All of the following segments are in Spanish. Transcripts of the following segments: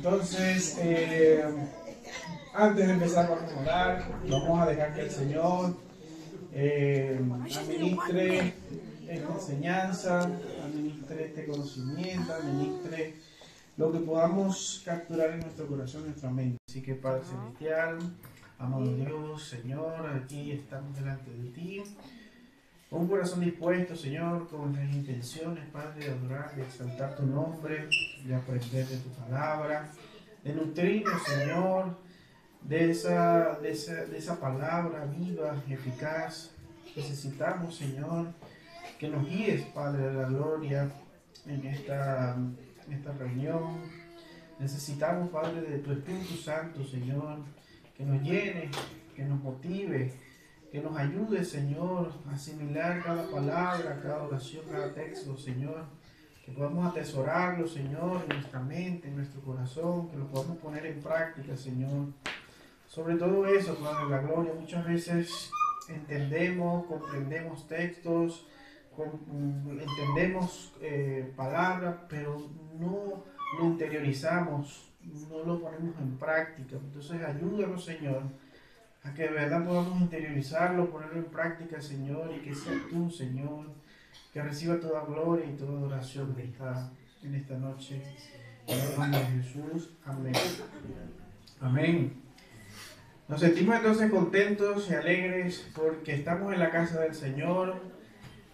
Entonces, antes de empezar vamos a orar, vamos a dejar que el Señor administre esta enseñanza, administre este conocimiento, administre lo que podamos capturar en nuestro corazón, en nuestra mente. Así que Padre Celestial, amado Dios, Señor, aquí estamos delante de ti, con un corazón dispuesto, Señor, con las intenciones, Padre, de adorar, de exaltar tu nombre, de aprender de tu palabra, de nutrirnos, Señor, de esa palabra viva, eficaz. Necesitamos, Señor, que nos guíes, Padre de la gloria, en esta reunión. Necesitamos, Padre, de tu Espíritu Santo, Señor, que nos llene, que nos motive, que nos ayude, Señor, a asimilar cada palabra, cada oración, cada texto, Señor, que podamos atesorarlo, Señor, en nuestra mente, en nuestro corazón, que lo podamos poner en práctica, Señor. Sobre todo eso, Padre de la gloria, muchas veces entendemos, comprendemos textos, entendemos palabras, pero no lo interiorizamos, no lo ponemos en práctica. Entonces ayúdanos, Señor, a que de verdad podamos interiorizarlo, ponerlo en práctica, Señor, y que sea tú, Señor, que reciba toda gloria y toda adoración en esta noche. En el nombre de Jesús, amén. Amén. Nos sentimos entonces contentos y alegres porque estamos en la casa del Señor.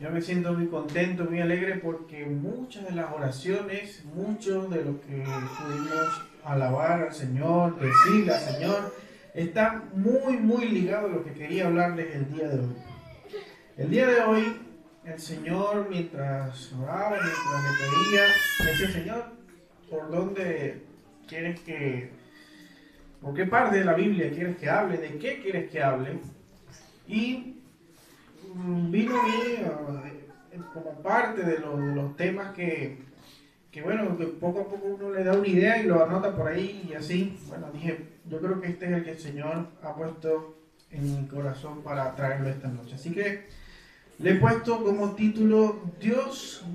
Yo me siento muy contento, muy alegre porque muchas de las oraciones, mucho de lo que pudimos alabar al Señor, decirle al Señor, está muy ligado a lo que quería hablarles el día de hoy. El día de hoy, el Señor, mientras oraba, mientras le pedía, me decía, Señor, ¿por dónde quieres por qué parte de la Biblia quieres que hable? ¿De qué quieres que hable? Y vino a mí como parte de los temas que bueno, que poco a poco uno le da una idea y lo anota por ahí y así. Bueno, dije, yo creo que este es el que el Señor ha puesto en mi corazón para traerlo esta noche. Así que le he puesto como título, Dios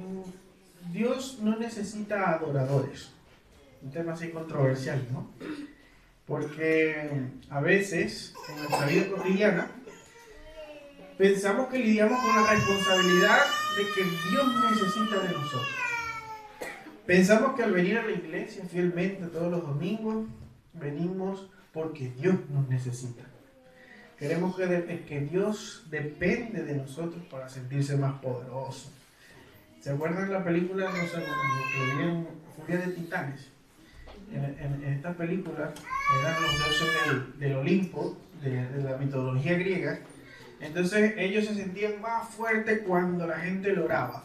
no necesita adoradores. Un tema así controversial, ¿no? Porque a veces en nuestra vida cotidiana pensamos que lidiamos con la responsabilidad de que Dios necesita de nosotros. Pensamos que al venir a la iglesia fielmente todos los domingos, venimos porque Dios nos necesita. Queremos que Dios depende de nosotros para sentirse más poderoso. ¿Se acuerdan la película? No sé, que veían Furia de Titanes. En esta película eran los dioses del Olimpo, de la mitología griega. Entonces ellos se sentían más fuertes cuando la gente lo oraba.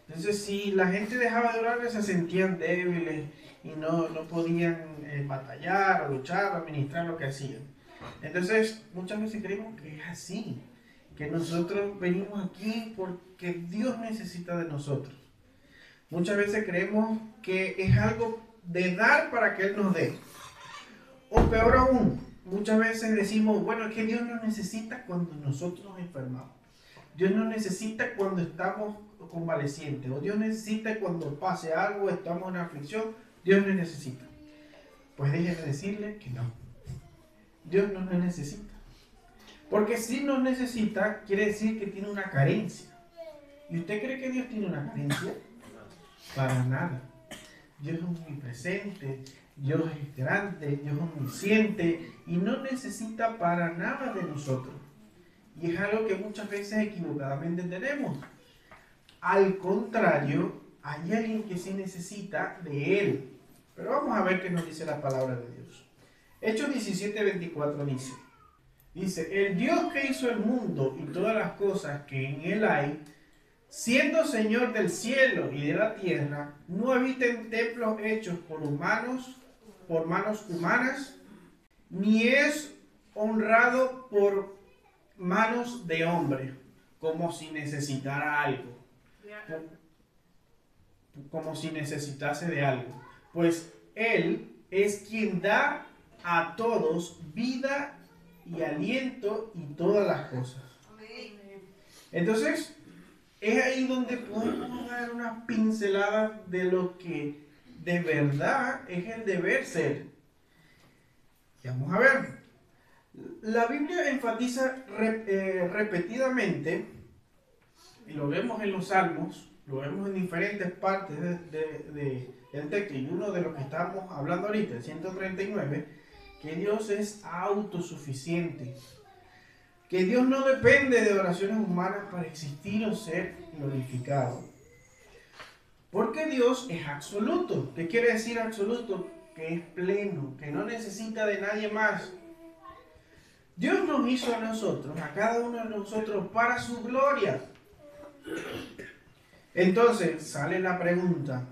Entonces si la gente dejaba de orar, se sentían débiles y no podían batallar o luchar o administrar lo que hacían. Entonces muchas veces creemos que es así, que nosotros venimos aquí porque Dios necesita de nosotros. Muchas veces creemos que es algo de dar para que Él nos dé. O peor aún, muchas veces decimos, bueno, es que Dios nos necesita cuando nosotros nos enfermamos. Dios nos necesita cuando estamos convalecientes. O Dios necesita cuando pase algo, estamos en aflicción. Dios nos necesita. Pues déjenme decirle que no. Dios no nos necesita. Porque si nos necesita, quiere decir que tiene una carencia. ¿Y usted cree que Dios tiene una carencia? Para nada. Dios es omnipresente, Dios es grande, Dios es omnisciente y no necesita para nada de nosotros. Y es algo que muchas veces equivocadamente tenemos. Al contrario, hay alguien que sí necesita de Él. Pero vamos a ver qué nos dice la palabra de Dios. Hechos 17:24 dice, el Dios que hizo el mundo y todas las cosas que en Él hay, siendo Señor del cielo y de la tierra, no habita en templos hechos por manos humanas, ni es honrado por manos de hombre, como si necesitara algo, como si necesitase de algo. Pues Él es quien da a todos vida y aliento y todas las cosas. Entonces, es ahí donde podemos dar una pincelada de lo que de verdad es el deber ser. Y vamos a ver. La Biblia enfatiza repetidamente, y lo vemos en los Salmos, lo vemos en diferentes partes del texto, y uno de los que estamos hablando ahorita, el 139, que Dios es autosuficiente, que Dios no depende de oraciones humanas para existir o ser glorificado. Porque Dios es absoluto. ¿Qué quiere decir absoluto? Que es pleno, que no necesita de nadie más. Dios nos hizo a nosotros, a cada uno de nosotros, para su gloria. Entonces sale la pregunta.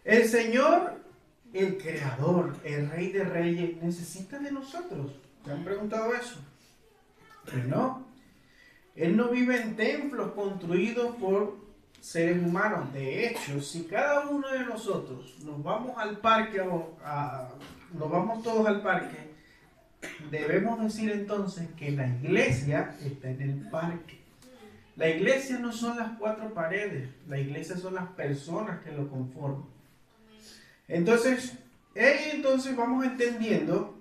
¿El Señor, el Creador, el Rey de Reyes, necesita de nosotros? ¿Te han preguntado eso? Pues no. Él no vive en templos construidos por seres humanos. De hecho, si cada uno de nosotros nos vamos al parque, nos vamos todos al parque, debemos decir entonces que la iglesia está en el parque. La iglesia no son las cuatro paredes, la iglesia son las personas que lo conforman. Entonces vamos entendiendo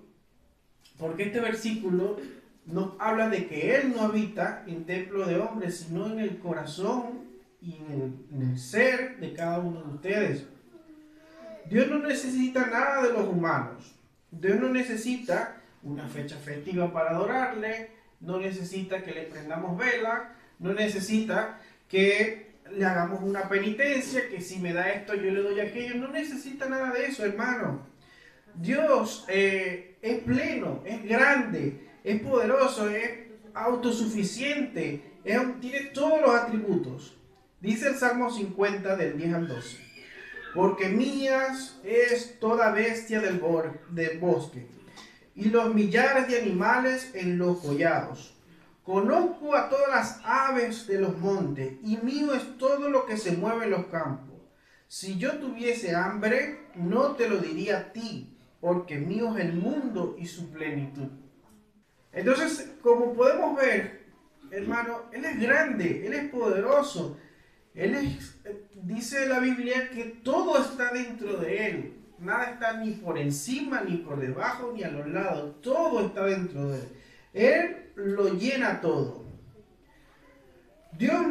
por qué este versículo nos habla de que Él no habita en templo de hombres, sino en el corazón y en el ser de cada uno de ustedes. Dios no necesita nada de los humanos. Dios no necesita una fecha festiva para adorarle, no necesita que le prendamos vela, no necesita que le hagamos una penitencia, que si me da esto yo le doy aquello. No necesita nada de eso, hermano. Dios es pleno, es grande, es poderoso, es autosuficiente, tiene todos los atributos. Dice el Salmo 50 del 10 al 12. Porque mías es toda bestia del bosque, y los millares de animales en los collados. Conozco a todas las aves de los montes, y mío es todo lo que se mueve en los campos. Si yo tuviese hambre, no te lo diría a ti, porque mío es el mundo y su plenitud. Entonces, como podemos ver, hermano, Él es grande, Él es poderoso. Dice la Biblia que todo está dentro de Él. Nada está ni por encima, ni por debajo, ni a los lados. Todo está dentro de Él. Él lo llena todo. Dios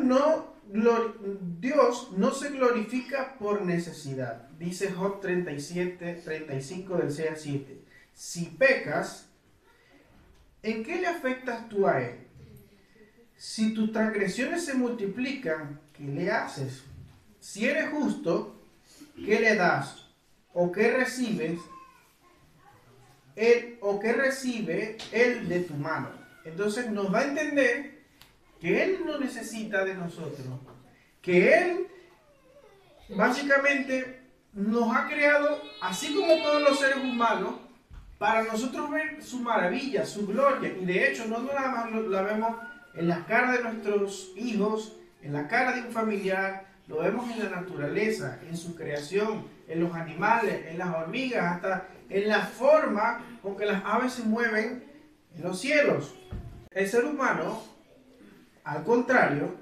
no se glorifica por necesidad. Dice Job 35 del 6 al 7. Si pecas, ¿en qué le afectas tú a Él? Si tus transgresiones se multiplican, ¿qué le haces? Si eres justo, ¿qué le das? ¿O qué recibes? ¿O qué recibe Él de tu mano? Entonces nos va a entender que Él no necesita de nosotros. Que Él básicamente nos ha creado, así como todos los seres humanos, para nosotros ver su maravilla, su gloria. Y de hecho no nada más la vemos en las caras de nuestros hijos, en la cara de un familiar, lo vemos en la naturaleza, en su creación, en los animales, en las hormigas, hasta en la forma con que las aves se mueven en los cielos. El ser humano, al contrario,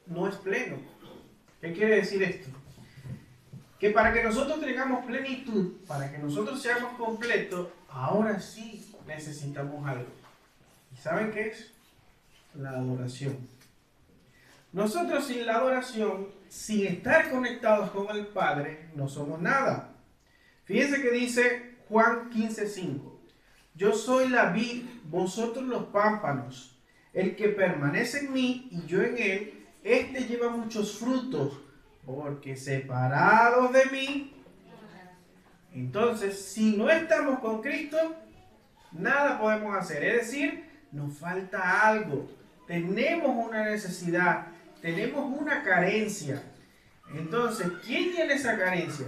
no es pleno. ¿Qué quiere decir esto? Que para que nosotros tengamos plenitud, para que nosotros seamos completos, ahora sí necesitamos algo. ¿Y saben qué es? La adoración. Nosotros sin la adoración, sin estar conectados con el Padre, no somos nada. Fíjense que dice Juan 15:5. Yo soy la vid, vosotros los pámpanos. El que permanece en mí y yo en él, este lleva muchos frutos, porque separados de mí. Entonces, si no estamos con Cristo, nada podemos hacer. Es decir, nos falta algo. Tenemos una necesidad, tenemos una carencia. Entonces, ¿quién tiene esa carencia?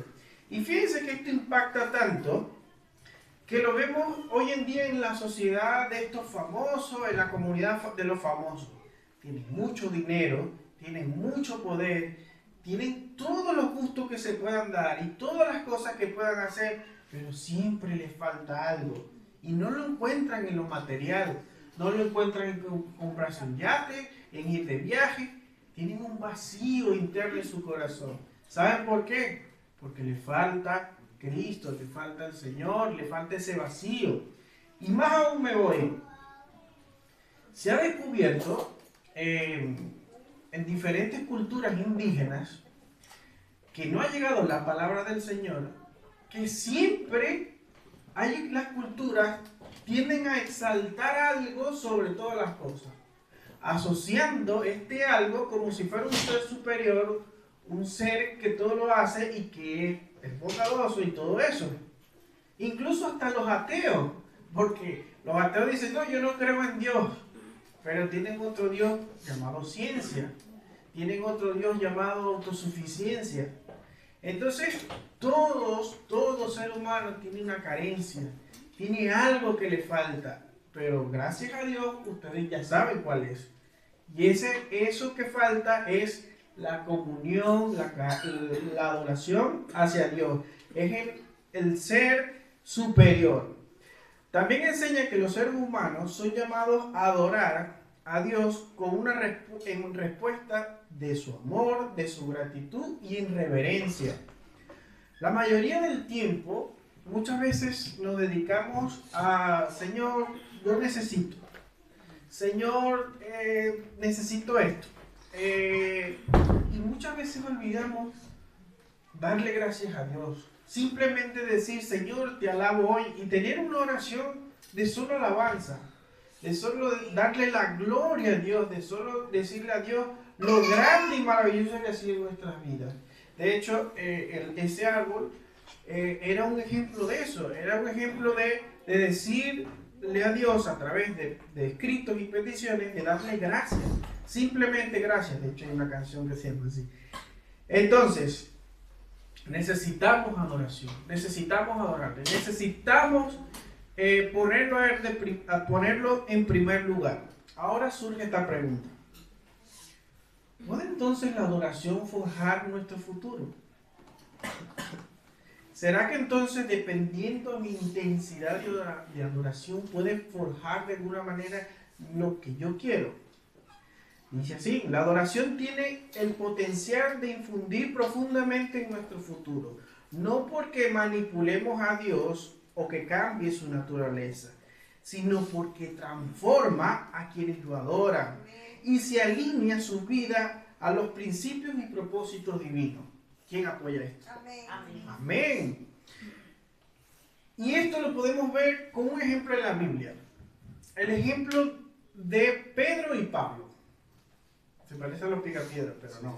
Y fíjense que esto impacta tanto que lo vemos hoy en día en la sociedad de estos famosos, en la comunidad de los famosos. Tienen mucho dinero, tienen mucho poder, tienen todos los gustos que se puedan dar y todas las cosas que puedan hacer, pero siempre les falta algo. Y no lo encuentran en lo material, no lo encuentran en comprarse un yate, en ir de viaje. Tienen un vacío interno en su corazón. ¿Saben por qué? Porque le falta Cristo, le falta el Señor, le falta ese vacío. Y más aún me voy. Se ha descubierto en diferentes culturas indígenas que no ha llegado la palabra del Señor, que siempre las culturas tienden a exaltar algo sobre todas las cosas, asociando este algo como si fuera un ser superior, un ser que todo lo hace y que es bondadoso y todo eso. Incluso hasta los ateos, porque los ateos dicen, no, yo no creo en Dios, pero tienen otro Dios llamado ciencia, tienen otro Dios llamado autosuficiencia. Entonces, todo ser humano tiene una carencia, tiene algo que le falta, pero gracias a Dios ustedes ya saben cuál es. Y eso que falta es la comunión, la adoración hacia Dios. Es el ser superior. También enseña que los seres humanos son llamados a adorar a Dios en respuesta de su amor, de su gratitud y en reverencia. La mayoría del tiempo, muchas veces nos dedicamos a, Señor, yo necesito. Señor, necesito esto. Y muchas veces olvidamos darle gracias a Dios. Simplemente decir, Señor, te alabo hoy, y tener una oración de solo alabanza, de solo darle la gloria a Dios, de solo decirle a Dios lo grande y maravilloso que ha sido en nuestras vidas. De hecho, ese árbol era un ejemplo de eso, era un ejemplo de decirle a Dios a través de escritos y peticiones, de darle gracias, simplemente gracias. De hecho, hay una canción que se llama así. Entonces, necesitamos adoración, necesitamos adorarle, necesitamos ponerlo en primer lugar. Ahora surge esta pregunta: ¿puede entonces la adoración forjar nuestro futuro? ¿Será que entonces, dependiendo de mi intensidad de adoración, puede forjar de alguna manera lo que yo quiero? Dice así: la adoración tiene el potencial de infundir profundamente en nuestro futuro, no porque manipulemos a Dios o que cambie su naturaleza, sino porque transforma a quienes lo adoran y se alinea su vida a los principios y propósitos divinos. ¿Quién apoya esto? Amén. Amén. Y esto lo podemos ver con un ejemplo en la Biblia. El ejemplo de Pedro y Pablo. Se parece a los picapiedras, pero no.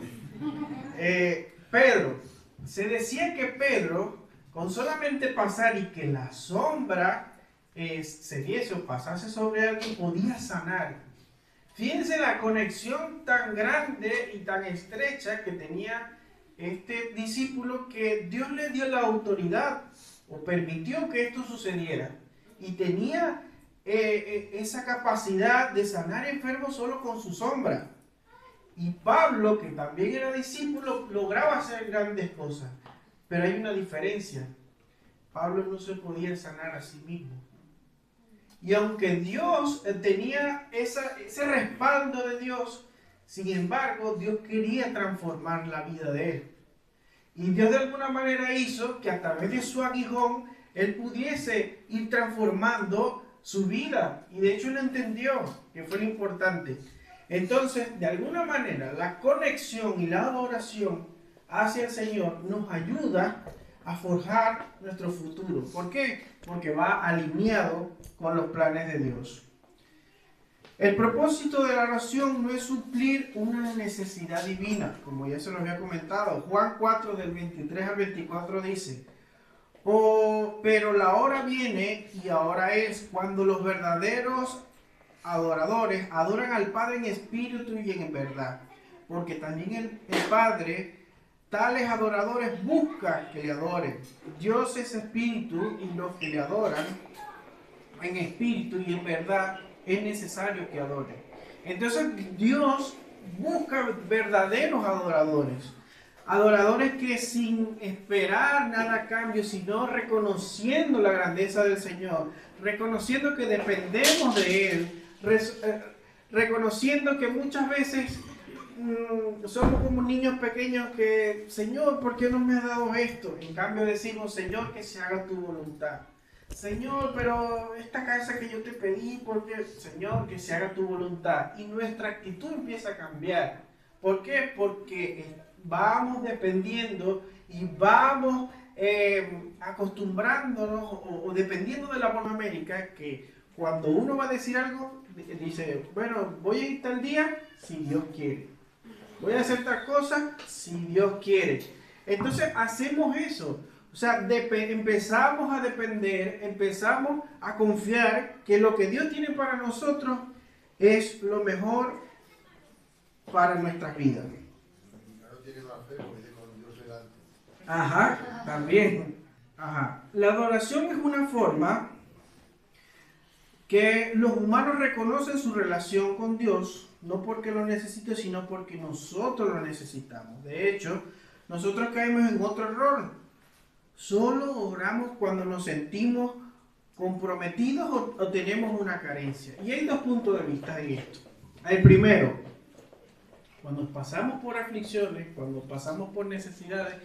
Pedro. Se decía que Pedro, con solamente pasar y que la sombra se diese o pasase sobre alguien, podía sanar. Fíjense la conexión tan grande y tan estrecha que tenía este discípulo, que Dios le dio la autoridad o permitió que esto sucediera, y tenía esa capacidad de sanar enfermos solo con su sombra. Y Pablo, que también era discípulo, lograba hacer grandes cosas, pero hay una diferencia: Pablo no se podía sanar a sí mismo. Y aunque Dios tenía ese respaldo de Dios, sin embargo, Dios quería transformar la vida de él. Y Dios de alguna manera hizo que a través de su aguijón, él pudiese ir transformando su vida. Y de hecho él entendió que fue lo importante. Entonces, de alguna manera, la conexión y la adoración hacia el Señor nos ayuda a forjar nuestro futuro. ¿Por qué? Porque va alineado con los planes de Dios. El propósito de la oración no es suplir una necesidad divina, como ya se lo había comentado. Juan 4, del 23 al 24 dice: pero la hora viene, y ahora es, cuando los verdaderos adoradores adoran al Padre en espíritu y en verdad, porque también el Padre tales adoradores busca que le adoren. Dios es espíritu, y los que le adoran en espíritu y en verdad es necesario que adoren. Entonces Dios busca verdaderos adoradores, adoradores que sin esperar nada a cambio, sino reconociendo la grandeza del Señor, reconociendo que dependemos de Él, reconociendo que muchas veces somos como niños pequeños que, Señor, ¿por qué no me has dado esto? En cambio decimos, Señor, que se haga tu voluntad. Señor, pero esta casa que yo te pedí, porque, Señor, que se haga tu voluntad. Y nuestra actitud empieza a cambiar. ¿Por qué? Porque vamos dependiendo y vamos acostumbrándonos o dependiendo de la América, que cuando uno va a decir algo, dice, bueno, voy a ir tal día si Dios quiere. Voy a hacer tal cosa si Dios quiere. Entonces hacemos eso. O sea, empezamos a depender, empezamos a confiar que lo que Dios tiene para nosotros es lo mejor para nuestras vidas. Ajá, también. Ajá. La adoración es una forma que los humanos reconocen su relación con Dios, no porque lo necesite, sino porque nosotros lo necesitamos. De hecho, nosotros caemos en otro error. Solo oramos cuando nos sentimos comprometidos o tenemos una carencia. Y hay dos puntos de vista en esto. El primero, cuando pasamos por aflicciones, cuando pasamos por necesidades,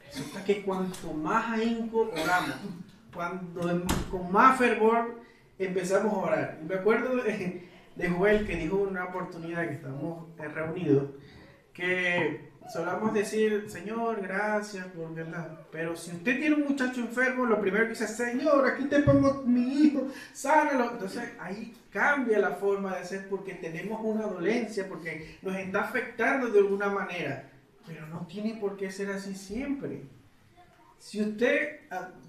resulta que cuanto más ahínco oramos, cuando con más fervor empezamos a orar. Y me acuerdo de Joel, que dijo en una oportunidad que estábamos reunidos, que solamos decir, Señor, gracias por verdad. Pero si usted tiene un muchacho enfermo, lo primero que dice, Señor, aquí te pongo mi hijo, sánalo. Entonces ahí cambia la forma de hacer porque tenemos una dolencia, porque nos está afectando de alguna manera. Pero no tiene por qué ser así siempre. Si usted,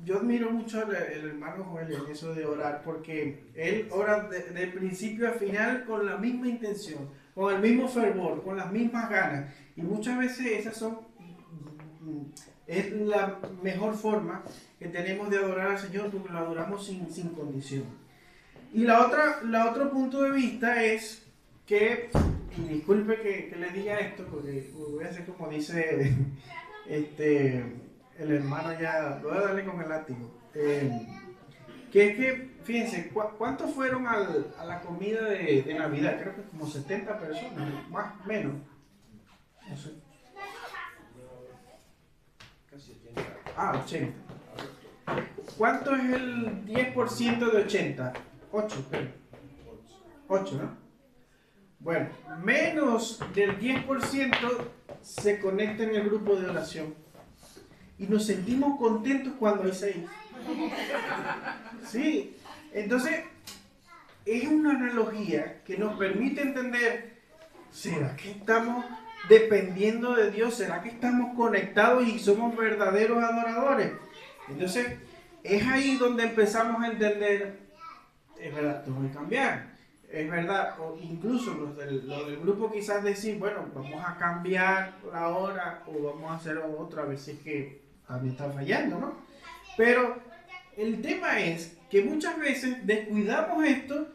yo admiro mucho al hermano Joel en eso de orar, porque él ora de principio a final con la misma intención, con el mismo fervor, con las mismas ganas. Y muchas veces es la mejor forma que tenemos de adorar al Señor, porque lo adoramos sin condición. Y el otro punto de vista es que, y disculpe que le diga esto, porque voy a hacer como dice el hermano ya, voy a darle con el látigo. Que es que, fíjense, ¿cuántos fueron a la comida de Navidad? Creo que como 70 personas, más o menos. No sé. Casi 80. Ah, 80. ¿Cuánto es el 10% de 80? 8, creo. 8, ¿no? Bueno, menos del 10% se conecta en el grupo de oración. Y nos sentimos contentos cuando hay 6. Sí, entonces es una analogía que nos permite entender, ¿será que estamos dependiendo de Dios? ¿Será que estamos conectados y somos verdaderos adoradores? Entonces es ahí donde empezamos a entender, es verdad, tengo que cambiar. Es verdad, o incluso los del grupo quizás decir, bueno, vamos a cambiar la hora o vamos a hacer otra, a ver si es que también está fallando, ¿no? Pero el tema es que muchas veces descuidamos esto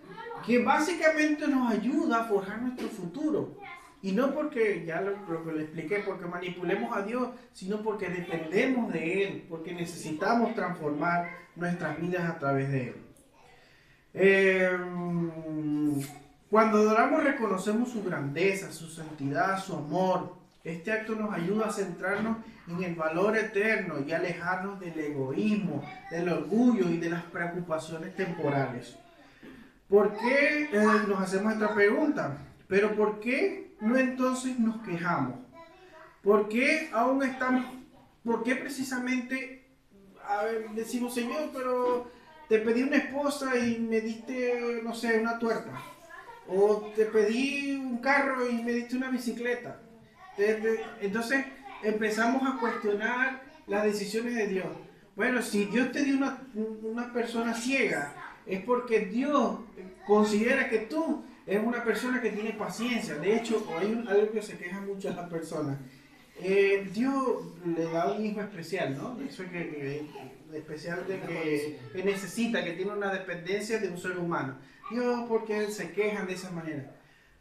que básicamente nos ayuda a forjar nuestro futuro. Y no porque, ya lo que le expliqué, porque manipulemos a Dios, sino porque dependemos de Él, porque necesitamos transformar nuestras vidas a través de Él. Cuando adoramos reconocemos su grandeza, su santidad, su amor. Este acto nos ayuda a centrarnos en el valor eterno y alejarnos del egoísmo, del orgullo y de las preocupaciones temporales. ¿Por qué nos hacemos esta pregunta? Pero ¿por qué no entonces nos quejamos? ¿Por qué aún estamos, por qué precisamente decimos, Señor, pero te pedí una esposa y me diste, no sé, una tuerca? O te pedí un carro y me diste una bicicleta. Entonces empezamos a cuestionar las decisiones de Dios. Bueno, si Dios te dio una persona ciega, es porque Dios considera que tú eres una persona que tiene paciencia. De hecho, hay algo que se queja mucho a las personas. Dios le da un hijo especial, ¿no? Eso es especial de que necesita, que tiene una dependencia de un ser humano. Dios, porque se quejan de esa manera.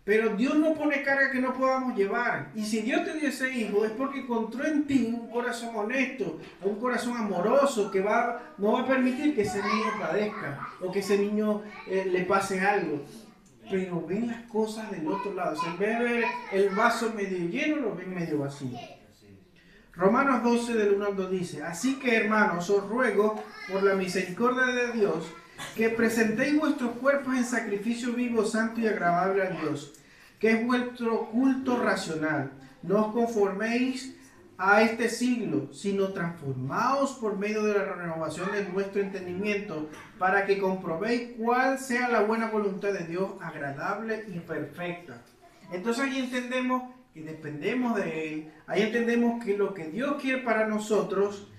Pero Dios no pone carga que no podamos llevar. Y si Dios te dio ese hijo, es porque encontró en ti un corazón honesto, un corazón amoroso, que no va a permitir que ese niño padezca o que ese niño le pase algo. pero ven las cosas del otro lado. O sea, en vez de ver el vaso medio lleno, lo ven medio vacío. Romanos 12, del 1 al 2 dice: así que, hermanos, os ruego por la misericordia de Dios que presentéis vuestros cuerpos en sacrificio vivo, santo y agradable a Dios, que es vuestro culto racional. No os conforméis a este siglo, sino transformaos por medio de la renovación de vuestro entendimiento, para que comprobéis cuál sea la buena voluntad de Dios, agradable y perfecta. Entonces ahí entendemos que dependemos de Él. Ahí entendemos que lo que Dios quiere para nosotros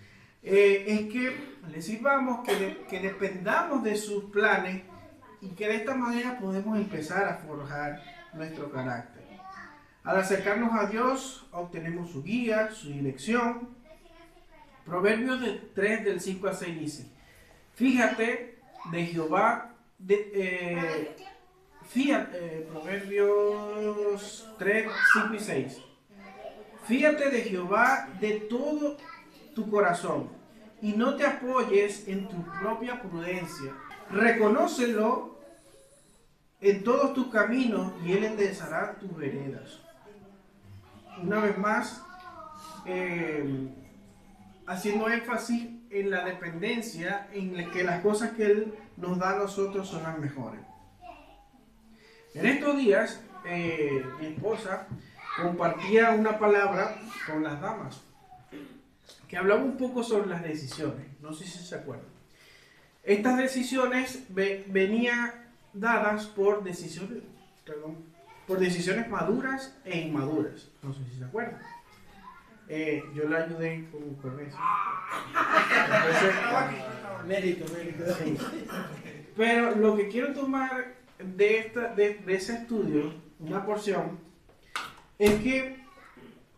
es que le sirvamos, que dependamos de sus planes, y que de esta manera podemos empezar a forjar nuestro carácter. Al acercarnos a Dios, obtenemos su guía, su dirección. Proverbios 3, del 5 al 6 dice: fíjate de Jehová, Proverbios 3, 5 y 6. Fíjate de Jehová de todo tu corazón, y no te apoyes en tu propia prudencia. Reconócelo en todos tus caminos, y Él enderezará tus veredas. Una vez más, haciendo énfasis en la dependencia, en que las cosas que Él nos da a nosotros son las mejores. En estos días, mi esposa compartía una palabra con las damas, que hablaba un poco sobre las decisiones. No sé si se acuerdan. Estas decisiones venían dadas por decisiones maduras e inmaduras. No sé si se acuerdan. Yo la ayudé con eso. Mérito. Sí. Pero lo que quiero tomar de ese estudio, una porción, es que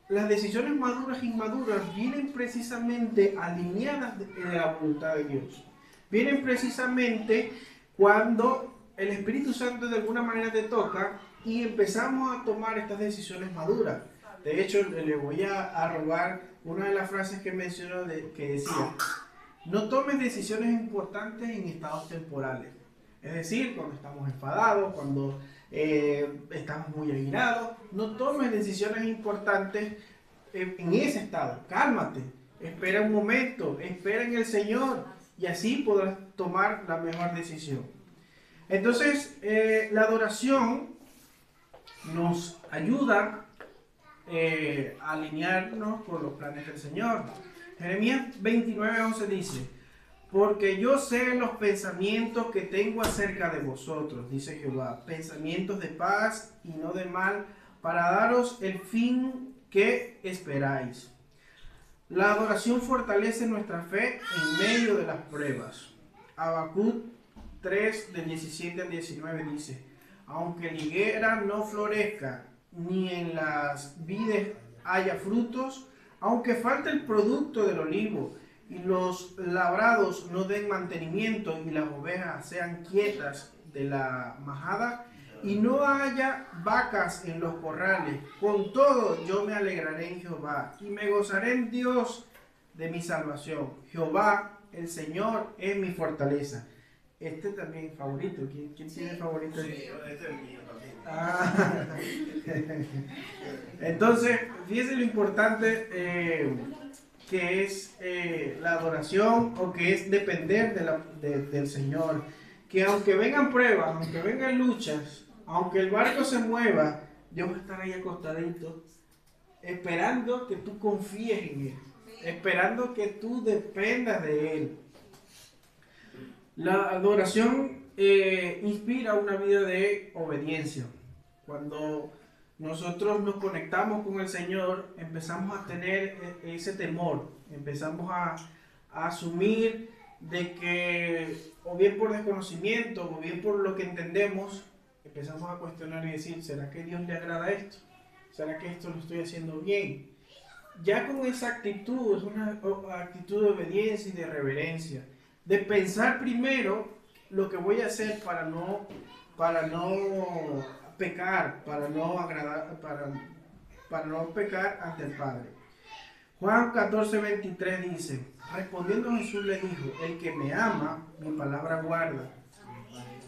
las decisiones maduras e inmaduras vienen precisamente alineadas de la voluntad de Dios. Vienen precisamente cuando el Espíritu Santo de alguna manera te toca y empezamos a tomar estas decisiones maduras. De hecho, le voy a robar una de las frases que mencionó, que decía: no tomes decisiones importantes en estados temporales. Es decir, cuando estamos enfadados, cuando estamos muy airados, no tomes decisiones importantes en ese estado. Cálmate, espera un momento, espera en el Señor, y así podrás tomar la mejor decisión. Entonces, la adoración nos ayuda a alinearnos con los planes del Señor. Jeremías 29:11 dice: porque yo sé los pensamientos que tengo acerca de vosotros, dice Jehová, pensamientos de paz y no de mal, para daros el fin que esperáis. La adoración fortalece nuestra fe en medio de las pruebas. Habacuc 3, del 17 al 19 dice: aunque la higuera no florezca, ni en las vides haya frutos, aunque falte el producto del olivo, y los labrados no den mantenimiento, y las ovejas sean quietas de la majada, y no haya vacas en los corrales, con todo yo me alegraré en Jehová, y me gozaré en Dios de mi salvación. Jehová, el Señor, es mi fortaleza. Este también favorito. ¿Quién tiene favorito? Sí, este es el mío también. Ah. Entonces, fíjense lo importante que es la adoración, o que es depender del Señor. Que aunque vengan pruebas, aunque vengan luchas, aunque el barco se mueva, Dios va a estar ahí acostadito, esperando que tú confíes en Él, esperando que tú dependas de Él. La adoración inspira una vida de obediencia. Cuando nosotros nos conectamos con el Señor, empezamos a tener ese temor, empezamos a asumir de que, o bien por desconocimiento, o bien por lo que entendemos, empezamos a cuestionar y decir: ¿será que a Dios le agrada esto? ¿Será que esto lo estoy haciendo bien? Ya con esa actitud, es una actitud de obediencia y de reverencia, de pensar primero lo que voy a hacer para no pecar, para no pecar ante el Padre. Juan 14:23 dice: respondiendo Jesús le dijo: el que me ama, mi palabra guarda,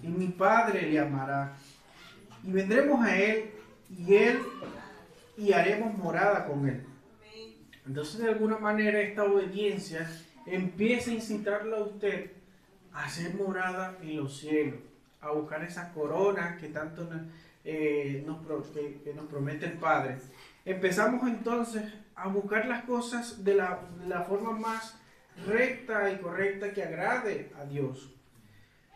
y mi Padre le amará, y vendremos a Él y haremos morada con Él. Entonces, de alguna manera, esta obediencia empieza a incitarlo a usted a hacer morada en los cielos, a buscar esa corona que tanto nos promete el Padre. Empezamos entonces a buscar las cosas de la forma más recta y correcta que agrade a Dios.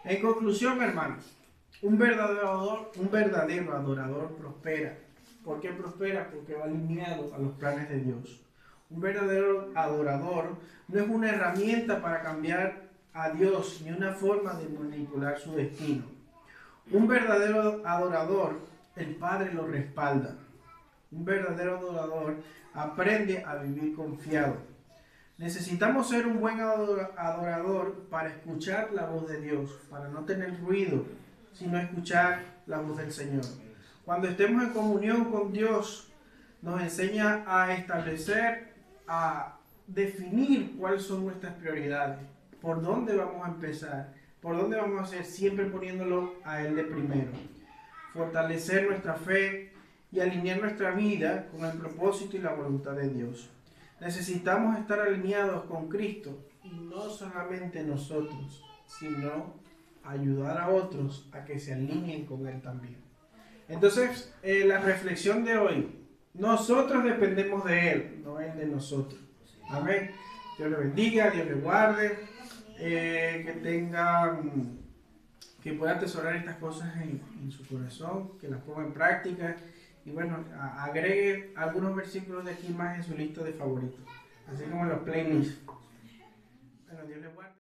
En conclusión, hermanos, un verdadero adorador prospera. ¿Por qué prospera? Porque va alineado a los planes de Dios. Un verdadero adorador no es una herramienta para cambiar a Dios ni una forma de manipular su destino. Un verdadero adorador, el Padre lo respalda. Un verdadero adorador aprende a vivir confiado. Necesitamos ser un buen adorador para escuchar la voz de Dios, para no tener ruido, sino escuchar la voz del Señor. Cuando estemos en comunión con Dios, nos enseña a establecer, a definir cuáles son nuestras prioridades, por dónde vamos a empezar, por dónde vamos a hacer, siempre poniéndolo a Él de primero. Fortalecer nuestra fe y alinear nuestra vida con el propósito y la voluntad de Dios. Necesitamos estar alineados con Cristo y no solamente nosotros, sino ayudar a otros a que se alineen con Él también. Entonces, la reflexión de hoy, nosotros dependemos de Él, no Él de nosotros. Amén. Dios le bendiga, Dios le guarde, que pueda atesorar estas cosas en su corazón, que las ponga en práctica. Y bueno, agregue algunos versículos de aquí más en su lista de favoritos, así como en los playlists. Bueno, Dios le guarde.